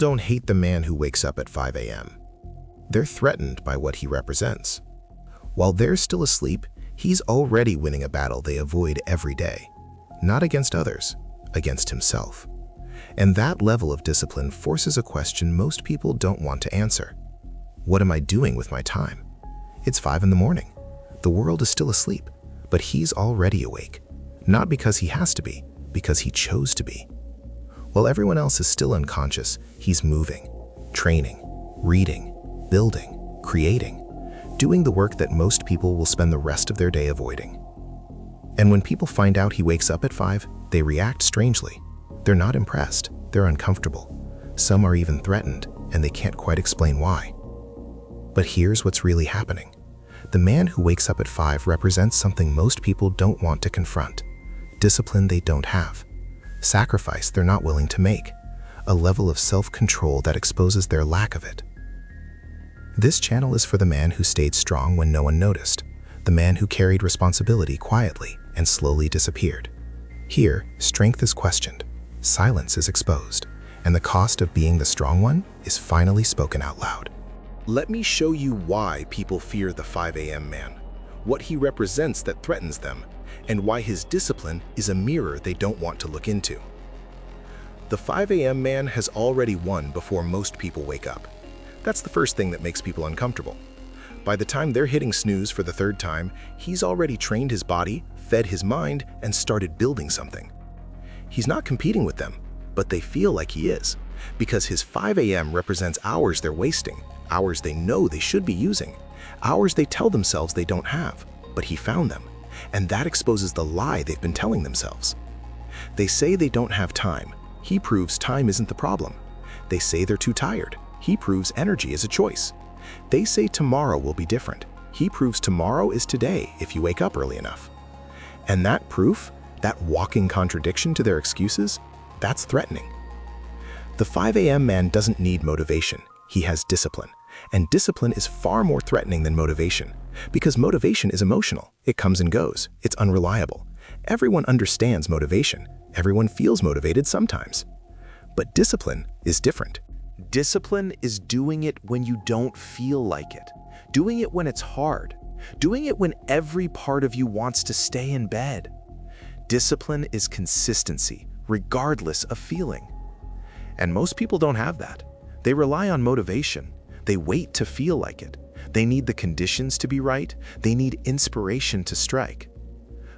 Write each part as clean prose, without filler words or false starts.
don't hate the man who wakes up at 5 a.m. They're threatened by what he represents. While they're still asleep, he's already winning a battle they avoid every day. Not against others, against himself. And that level of discipline forces a question most people don't want to answer. What am I doing with my time? It's 5 in the morning. The world is still asleep, but he's already awake. Not because he has to be, because he chose to be. While everyone else is still unconscious, he's moving, training, reading, building, creating, doing the work that most people will spend the rest of their day avoiding. And when people find out he wakes up at 5, they react strangely. They're not impressed, they're uncomfortable. Some are even threatened, and they can't quite explain why. But here's what's really happening. The man who wakes up at 5 represents something most people don't want to confront. Discipline they don't have. Sacrifice they're not willing to make. A level of self-control that exposes their lack of it. This channel is for the man who stayed strong when no one noticed. The man who carried responsibility quietly and slowly disappeared. Here, strength is questioned, silence is exposed, and the cost of being the strong one is finally spoken out loud. Let me show you why people fear the 5 a.m. man, what he represents that threatens them, and why his discipline is a mirror they don't want to look into. The 5 a.m. man has already won before most people wake up. That's the first thing that makes people uncomfortable. By the time they're hitting snooze for the third time, he's already trained his body, fed his mind, and started building something. He's not competing with them, but they feel like he is, because his 5 a.m. represents hours they're wasting, hours they know they should be using, hours they tell themselves they don't have, but he found them, and that exposes the lie they've been telling themselves. They say they don't have time. He proves time isn't the problem. They say they're too tired. He proves energy is a choice. They say tomorrow will be different. He proves tomorrow is today if you wake up early enough. And that proof, that walking contradiction to their excuses, that's threatening. The 5 a.m. man doesn't need motivation. He has discipline. And discipline is far more threatening than motivation, because motivation is emotional. It comes and goes. It's unreliable. Everyone understands motivation. Everyone feels motivated sometimes. But discipline is different. Discipline is doing it when you don't feel like it, doing it when it's hard, doing it when every part of you wants to stay in bed. Discipline is consistency, regardless of feeling. And most people don't have that. They rely on motivation. They wait to feel like it. They need the conditions to be right. They need inspiration to strike.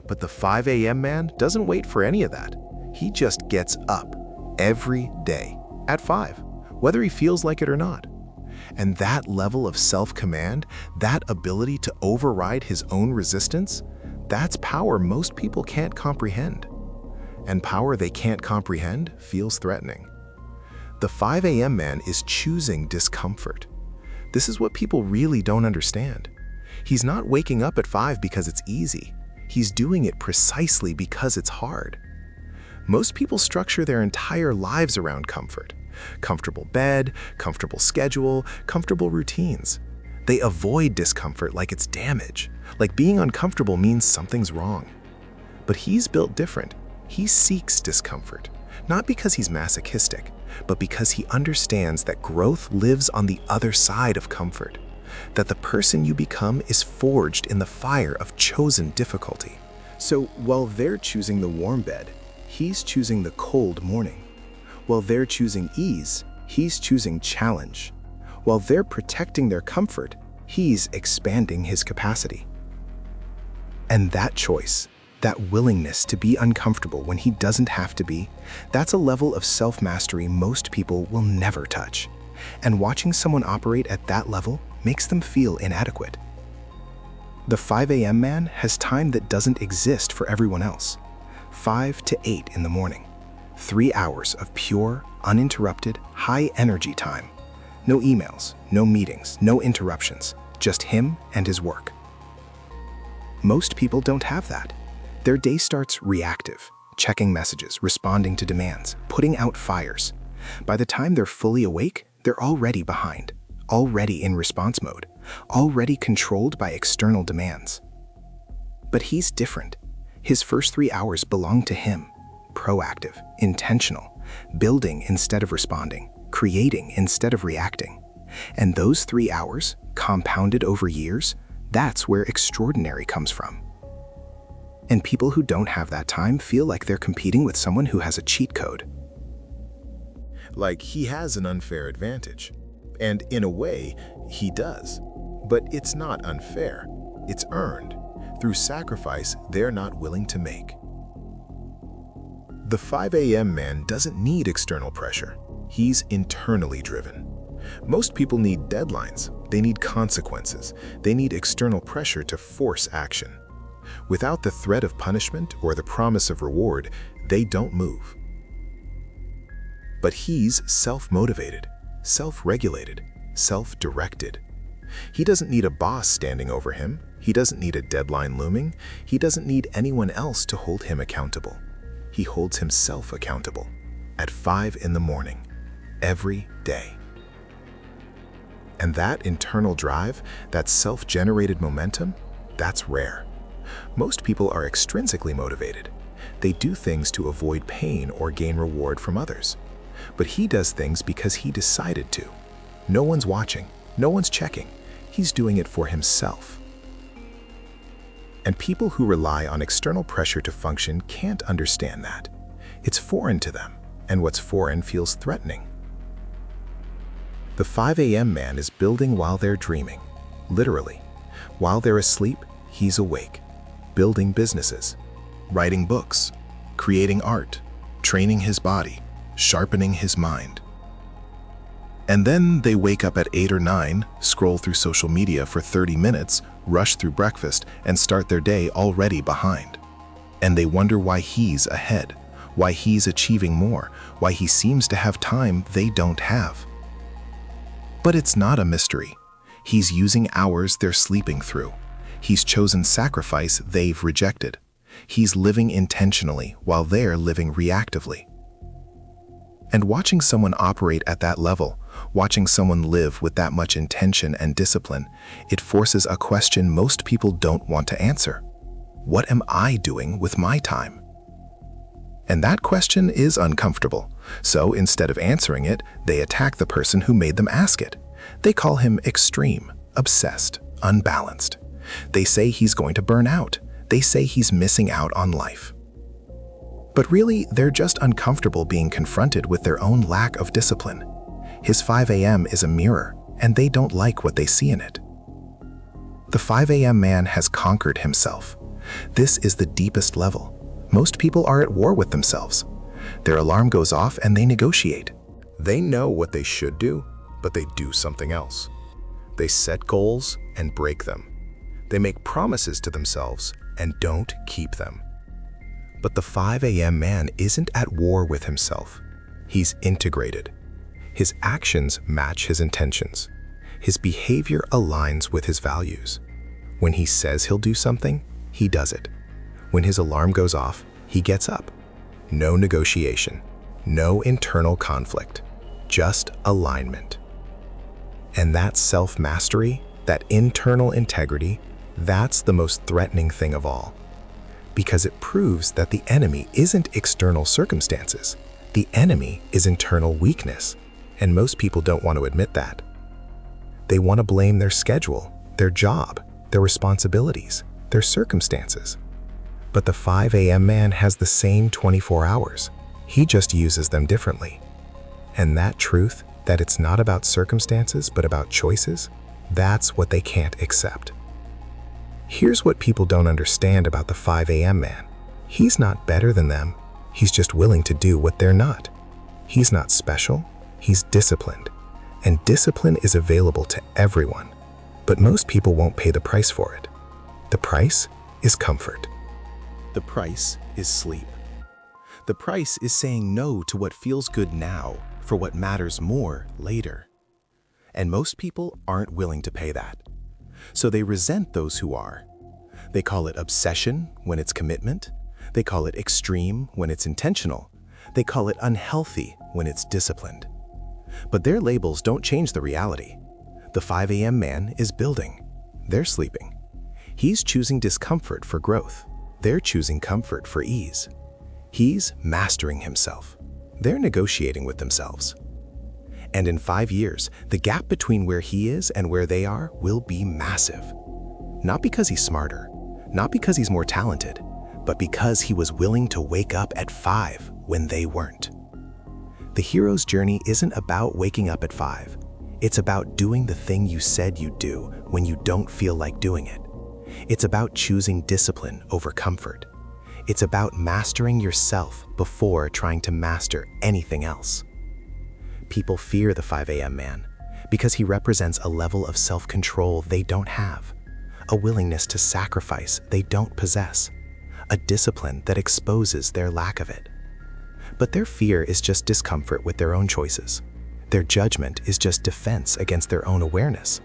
But the 5 a.m. man doesn't wait for any of that. He just gets up every day at 5. Whether he feels like it or not. And that level of self-command, that ability to override his own resistance, that's power most people can't comprehend. And power they can't comprehend feels threatening. The 5 a.m. man is choosing discomfort. This is what people really don't understand. He's not waking up at 5 because it's easy. He's doing it precisely because it's hard. Most people structure their entire lives around comfort. Comfortable bed, comfortable schedule, comfortable routines. They avoid discomfort like it's damage, like being uncomfortable means something's wrong. But he's built different. He seeks discomfort, not because he's masochistic, but because he understands that growth lives on the other side of comfort, that the person you become is forged in the fire of chosen difficulty. So while they're choosing the warm bed, he's choosing the cold morning. While they're choosing ease, he's choosing challenge. While they're protecting their comfort, he's expanding his capacity. And that choice, that willingness to be uncomfortable when he doesn't have to be, that's a level of self-mastery most people will never touch. And watching someone operate at that level makes them feel inadequate. The 5 a.m. man has time that doesn't exist for everyone else. 5 to 8 in the morning. 3 hours of pure, uninterrupted, high-energy time. No emails, no meetings, no interruptions, just him and his work. Most people don't have that. Their day starts reactive, checking messages, responding to demands, putting out fires. By the time they're fully awake, they're already behind, already in response mode, already controlled by external demands. But he's different. His first 3 hours belong to him. Proactive, intentional, building instead of responding, creating instead of reacting. And those 3 hours, compounded over years, that's where extraordinary comes from. And people who don't have that time feel like they're competing with someone who has a cheat code. Like he has an unfair advantage. And in a way, he does. But it's not unfair. It's earned through sacrifice they're not willing to make. The 5 a.m. man doesn't need external pressure. He's internally driven. Most people need deadlines. They need consequences. They need external pressure to force action. Without the threat of punishment or the promise of reward, they don't move. But he's self-motivated, self-regulated, self-directed. He doesn't need a boss standing over him. He doesn't need a deadline looming. He doesn't need anyone else to hold him accountable. He holds himself accountable at 5 in the morning, every day. And that internal drive, that self-generated momentum, that's rare. Most people are extrinsically motivated. They do things to avoid pain or gain reward from others. But he does things because he decided to. No one's watching, no one's checking. He's doing it for himself. And people who rely on external pressure to function can't understand that. It's foreign to them, and what's foreign feels threatening. The 5 a.m. man is building while they're dreaming, literally. While they're asleep, he's awake, building businesses, writing books, creating art, training his body, sharpening his mind. And then they wake up at 8 or 9, scroll through social media for 30 minutes, rush through breakfast, and start their day already behind. And they wonder why he's ahead, why he's achieving more, why he seems to have time they don't have. But it's not a mystery. He's using hours they're sleeping through. He's chosen sacrifice they've rejected. He's living intentionally while they're living reactively. And watching someone operate at that level, watching someone live with that much intention and discipline, it forces a question most people don't want to answer. What am I doing with my time? And that question is uncomfortable. So instead of answering it, they attack the person who made them ask it. They call him extreme, obsessed, unbalanced. They say he's going to burn out. They say he's missing out on life. But really, they're just uncomfortable being confronted with their own lack of discipline. His 5 a.m. is a mirror, and they don't like what they see in it. The 5 a.m. man has conquered himself. This is the deepest level. Most people are at war with themselves. Their alarm goes off and they negotiate. They know what they should do, but they do something else. They set goals and break them. They make promises to themselves and don't keep them. But the 5 a.m. man isn't at war with himself. He's integrated. His actions match his intentions. His behavior aligns with his values. When he says he'll do something, he does it. When his alarm goes off, he gets up. No negotiation, no internal conflict, just alignment. And that self-mastery, that internal integrity, that's the most threatening thing of all. Because it proves that the enemy isn't external circumstances. The enemy is internal weakness, and most people don't want to admit that. They want to blame their schedule, their job, their responsibilities, their circumstances. But the 5 a.m. man has the same 24 hours. He just uses them differently. And that truth, that it's not about circumstances but about choices, that's what they can't accept. Here's what people don't understand about the 5 a.m. man. He's not better than them. He's just willing to do what they're not. He's not special. He's disciplined. And discipline is available to everyone. But most people won't pay the price for it. The price is comfort. The price is sleep. The price is saying no to what feels good now for what matters more later. And most people aren't willing to pay that. So they resent those who are. They call it obsession when it's commitment. They call it extreme when it's intentional. They call it unhealthy when it's disciplined. But their labels don't change the reality. The 5 a.m. man is building. They're sleeping. He's choosing discomfort for growth. They're choosing comfort for ease. He's mastering himself. They're negotiating with themselves. And in 5 years, the gap between where he is and where they are will be massive. Not because he's smarter, not because he's more talented, but because he was willing to wake up at 5 when they weren't. The hero's journey isn't about waking up at 5. It's about doing the thing you said you'd do when you don't feel like doing it. It's about choosing discipline over comfort. It's about mastering yourself before trying to master anything else. People fear the 5 a.m. man because he represents a level of self-control they don't have, a willingness to sacrifice they don't possess, a discipline that exposes their lack of it. But their fear is just discomfort with their own choices. Their judgment is just defense against their own awareness.